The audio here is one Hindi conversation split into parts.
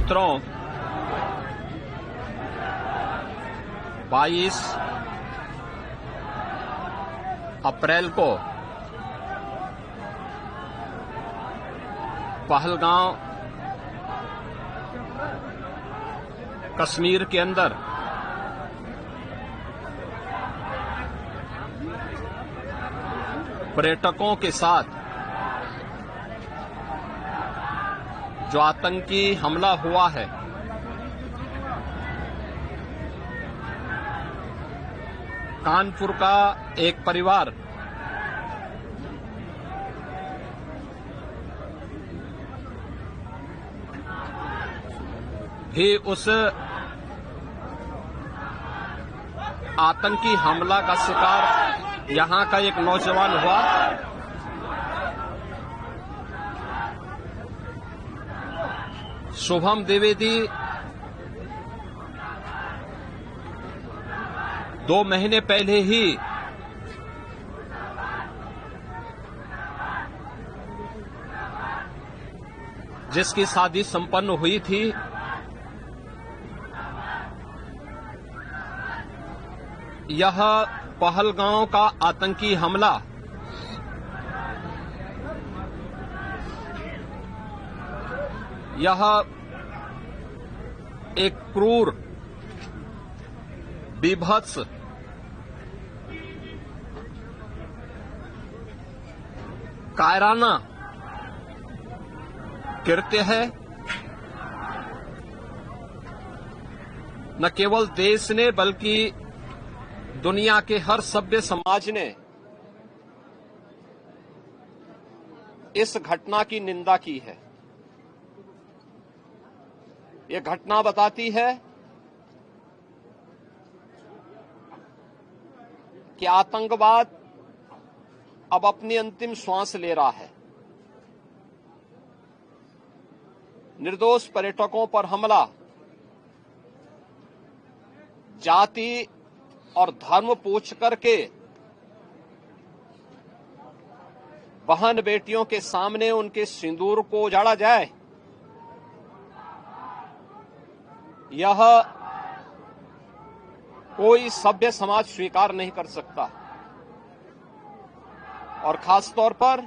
मित्रों, 22 अप्रैल को पहलगांव कश्मीर के अंदर पर्यटकों के साथ जो आतंकी हमला हुआ है, कानपुर का एक परिवार भी उस आतंकी हमला का शिकार यहां का एक नौजवान हुआ। शुभम द्विवेदी 2 महीने पहले ही जिसकी शादी संपन्न हुई थी, यह पहलगांव का आतंकी हमला यह एक क्रूर, बीभत्स, कायराना कृत्य है। न केवल देश ने बल्कि दुनिया के हर सभ्य समाज ने इस घटना की निंदा की है। ये घटना बताती है कि आतंकवाद अब अपनी अंतिम श्वास ले रहा है। निर्दोष पर्यटकों पर हमला जाति और धर्म पूछ करके बहन बेटियों के सामने उनके सिंदूर को उजाड़ा जाए, यह कोई सभ्य समाज स्वीकार नहीं कर सकता। और खासतौर पर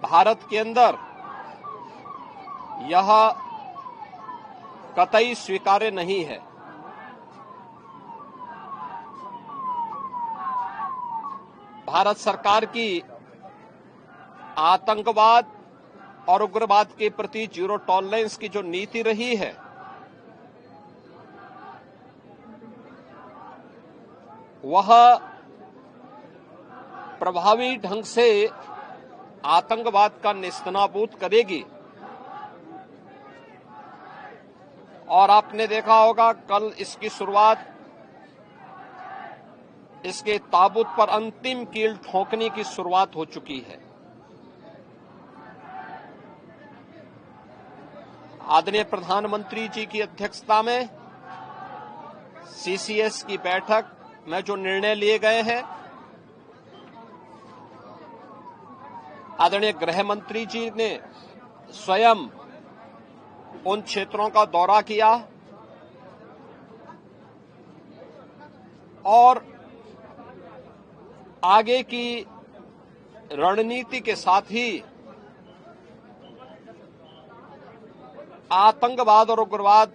भारत के अंदर यह कतई स्वीकार्य नहीं है। भारत सरकार की आतंकवाद और उग्रवाद के प्रति जीरो टॉलरेंस की जो नीति रही है, वह प्रभावी ढंग से आतंकवाद का नेस्तनाबूद करेगी। और आपने देखा होगा, कल इसकी शुरुआत, इसके ताबूत पर अंतिम कील ठोकने की शुरुआत हो चुकी है। आदरणीय प्रधानमंत्री जी की अध्यक्षता में सीसीएस की बैठक में जो निर्णय लिए गए हैं, आदरणीय गृह मंत्री जी ने स्वयं उन क्षेत्रों का दौरा किया और आगे की रणनीति के साथ ही आतंकवाद और उग्रवाद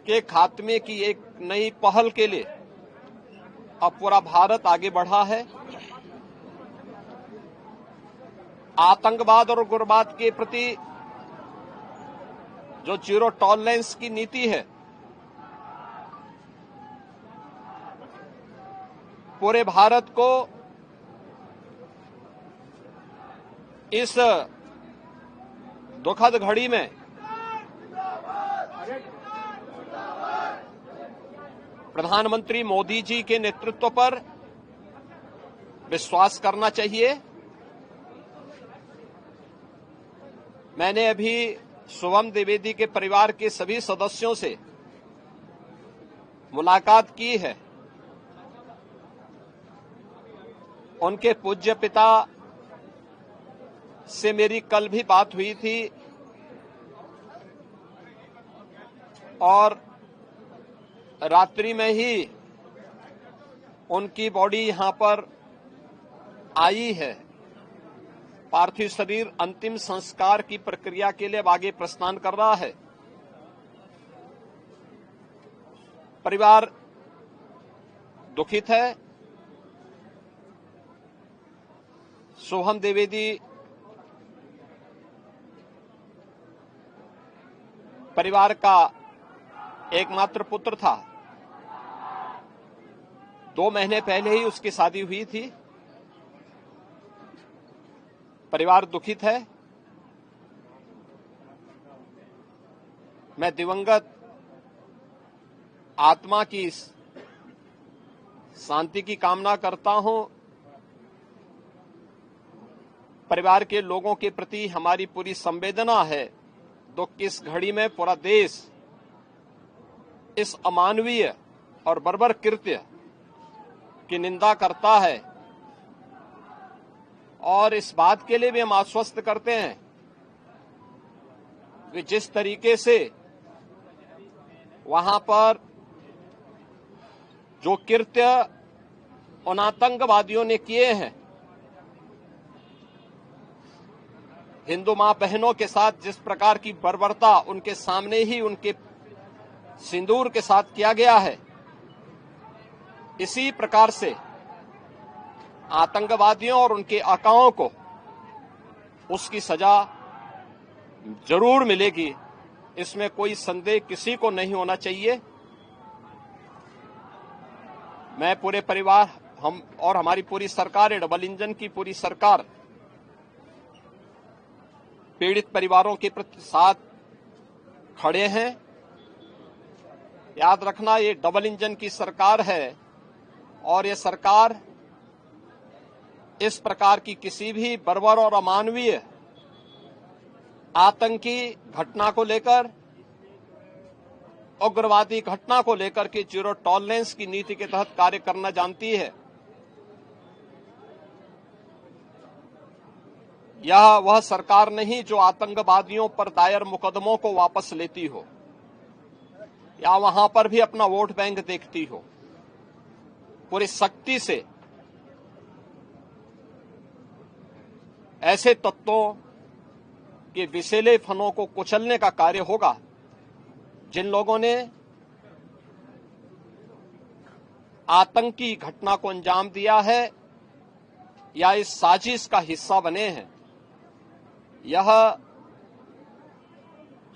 के खात्मे की एक नई पहल के लिए अब पूरा भारत आगे बढ़ा है। आतंकवाद और उग्रवाद के प्रति जो जीरो टॉलरेंस की नीति है, पूरे भारत को इस दुखद घड़ी में प्रधानमंत्री मोदी जी के नेतृत्व पर विश्वास करना चाहिए। मैंने अभी शुभम द्विवेदी के परिवार के सभी सदस्यों से मुलाकात की है। उनके पूज्य पिता से मेरी कल भी बात हुई थी। और रात्रि में ही उनकी बॉडी यहां पर आई है। पार्थिव शरीर अंतिम संस्कार की प्रक्रिया के लिए अब आगे प्रस्थान कर रहा है। परिवार दुखित है। सोहम द्विवेदी परिवार का एकमात्र पुत्र था। 2 महीने पहले ही उसकी शादी हुई थी। परिवार दुखित है। मैं दिवंगत आत्मा की शांति की कामना करता हूं। परिवार के लोगों के प्रति हमारी पूरी संवेदना है। दुख की इस घड़ी में पूरा देश इस अमानवीय और बर्बर कृत्य की निंदा करता है और इस बात के लिए भी हम आश्वस्त करते हैं कि जिस तरीके से वहां पर जो कृत्य उन आतंकवादियों ने किए हैं, हिंदू मां बहनों के साथ जिस प्रकार की बर्बरता उनके सामने ही उनके सिंदूर के साथ किया गया है, इसी प्रकार से आतंकवादियों और उनके आकाओं को उसकी सजा जरूर मिलेगी। इसमें कोई संदेह किसी को नहीं होना चाहिए। मैं पूरे परिवार, हम और हमारी पूरी सरकार, डबल इंजन की पूरी सरकार पीड़ित परिवारों के प्रति साथ खड़े हैं। याद रखना, ये डबल इंजन की सरकार है और ये सरकार इस प्रकार की किसी भी बर्बर और अमानवीय आतंकी घटना को लेकर, उग्रवादी घटना को लेकर के जीरो टॉलरेंस की नीति के तहत कार्य करना जानती है। यह वह सरकार नहीं जो आतंकवादियों पर दायर मुकदमों को वापस लेती हो या वहां पर भी अपना वोट बैंक देखती हो। पूरी सख्ती से ऐसे तत्वों के विषैले फनों को कुचलने का कार्य होगा जिन लोगों ने आतंकी घटना को अंजाम दिया है या इस साजिश का हिस्सा बने हैं। यह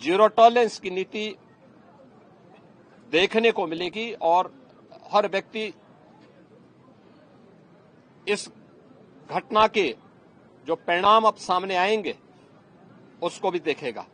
जीरो टॉलरेंस की नीति देखने को मिलेगी और हर व्यक्ति इस घटना के जो परिणाम अब सामने आएंगे उसको भी देखेगा।